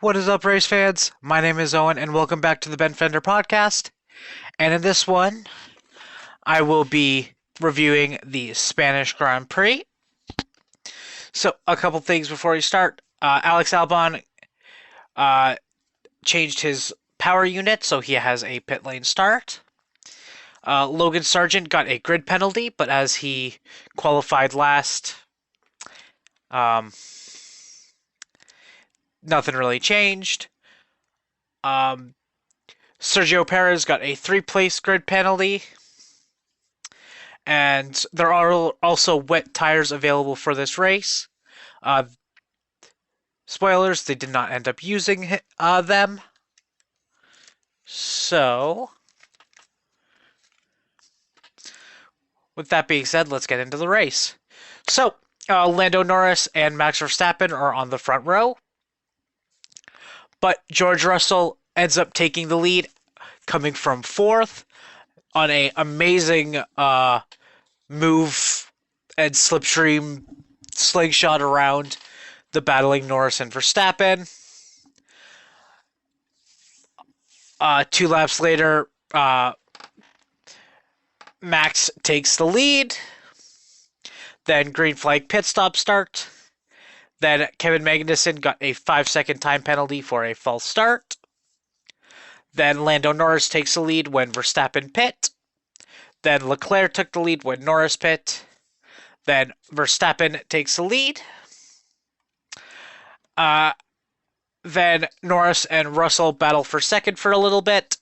What is up, race fans? My name is Owen, and welcome back to the Ben Fender podcast. And in this one, I will be reviewing the Spanish Grand Prix. So, a couple things before we start. Alex Albon changed his power unit, so he has a pit lane start. Logan Sargent got a grid penalty, but as he qualified last, nothing really changed. Sergio Perez got a 3-place grid penalty. And there are also wet tires available for this race. Spoilers, they did not end up using them. So, with that being said, let's get into the race. So, Lando Norris and Max Verstappen are on the front row. But George Russell ends up taking the lead, coming from fourth on an amazing move and slipstream slingshot around the battling Norris and Verstappen. 2 laps later, Max takes the lead. Then green flag pit stop start. Then Kevin Magnussen got a 5-second time penalty for a false start. Then Lando Norris takes the lead when Verstappen pit. Then Leclerc took the lead when Norris pit. Then Verstappen takes the lead. Then Norris and Russell battle for second for a little bit.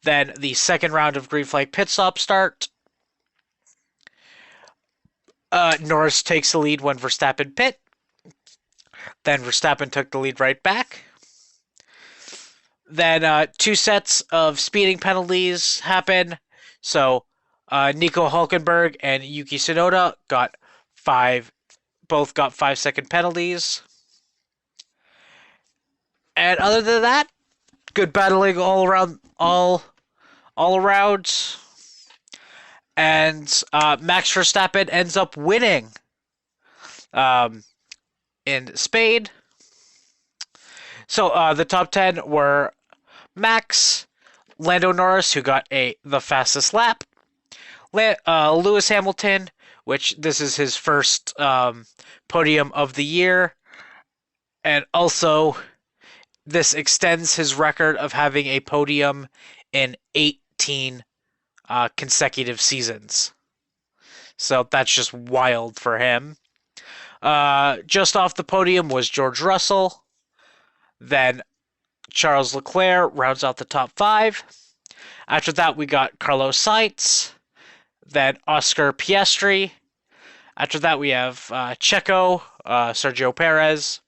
Then the second round of green flag pit stop start. Norris takes the lead when Verstappen pit. Then Verstappen took the lead right back. Then 2 sets of speeding penalties happen. So Nico Hulkenberg and Yuki Tsunoda both got 5-second penalties. And other than that, good battling all around. And Max Verstappen ends up winning in Spain. So the top 10 were Max, Lando Norris, who got the fastest lap, Lewis Hamilton, which this is his first podium of the year, and also this extends his record of having a podium in 18 consecutive seasons. So that's just wild for him. Just off the podium was George Russell. Then Charles Leclerc rounds out the top 5. After that, we got Carlos Sainz. Then Oscar Piastri. After that, we have Checo, Sergio Perez.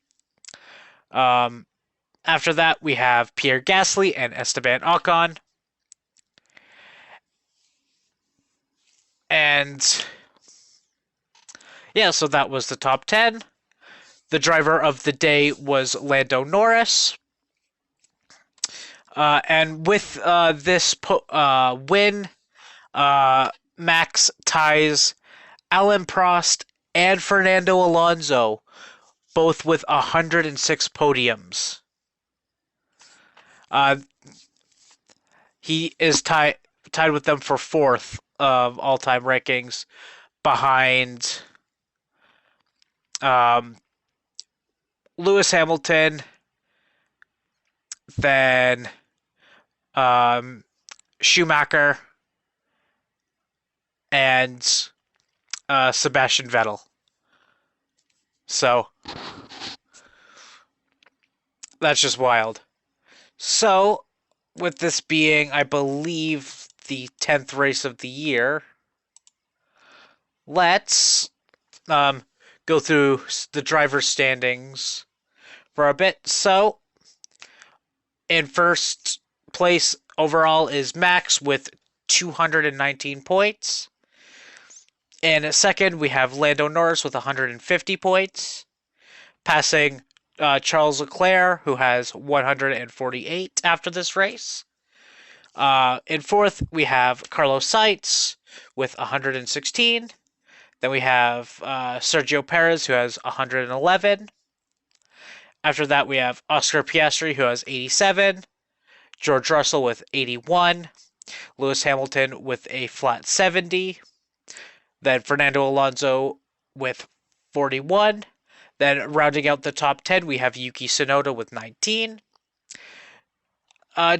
After that, we have Pierre Gasly and Esteban Ocon. And yeah, so that was the top 10. The driver of the day was Lando Norris. And with this win, Max ties Alain Prost and Fernando Alonso, both with 106 podiums. He is tied with them for 4th of all-time rankings, behind Lewis Hamilton, then Schumacher, and Sebastian Vettel. So that's just wild. So, with this being, I believe, the 10th race of the year, let's go through the driver standings for a bit. So, in first place overall is Max with 219 points. In second, we have Lando Norris with 150 points, passing Charles Leclerc, who has 148 after this race. In fourth, we have Carlos Sainz with 116. Then we have Sergio Perez, who has 111. After that, we have Oscar Piastri, who has 87, George Russell with 81, Lewis Hamilton with a flat 70, then Fernando Alonso with 41. Then rounding out the top 10, we have Yuki Tsunoda with 19.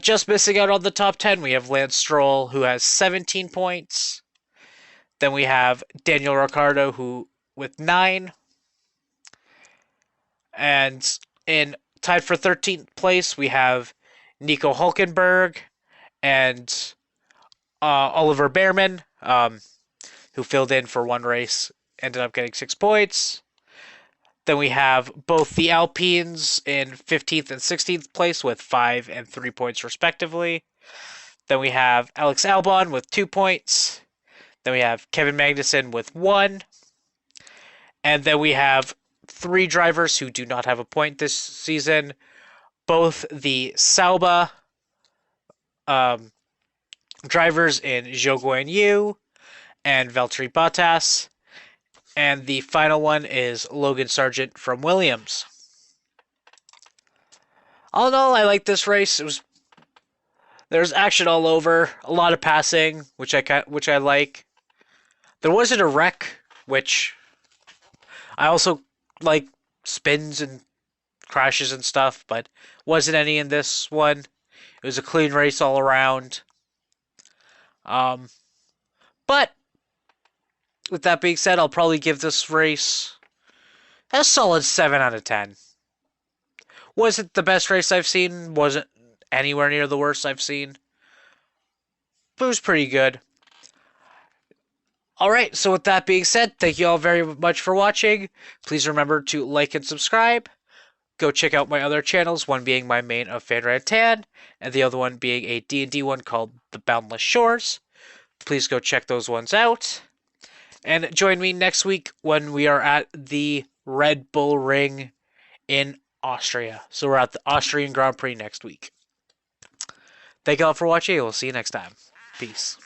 Just missing out on the top 10, we have Lance Stroll, who has 17 points. Then we have Daniel Ricciardo, who with 9. And in tied for 13th place, we have Nico Hulkenberg and Oliver Behrman, who filled in for one race, ended up getting 6 points. Then we have both the Alpines in 15th and 16th place with 5 and 3 points respectively. Then we have Alex Albon with 2 points. Then we have Kevin Magnussen with 1. And then we have 3 drivers who do not have a point this season. Both the Sauber drivers in Zhou Guanyu and Valtteri Bottas. And the final one is Logan Sargent from Williams. All in all, I like this race. There's action all over, a lot of passing, which I like. There wasn't a wreck, which I also like, spins and crashes and stuff, but wasn't any in this one. It was a clean race all around. But with that being said, I'll probably give this race a solid 7 out of 10. Wasn't the best race I've seen, wasn't anywhere near the worst I've seen, but it was pretty good. Alright, so with that being said, thank you all very much for watching. Please remember to like and subscribe. Go check out my other channels, one being my main of FanRantan, and the other one being a D&D one called The Boundless Shores. Please go check those ones out. And join me next week when we are at the Red Bull Ring in Austria. So we're at the Austrian Grand Prix next week. Thank you all for watching. We'll see you next time. Peace.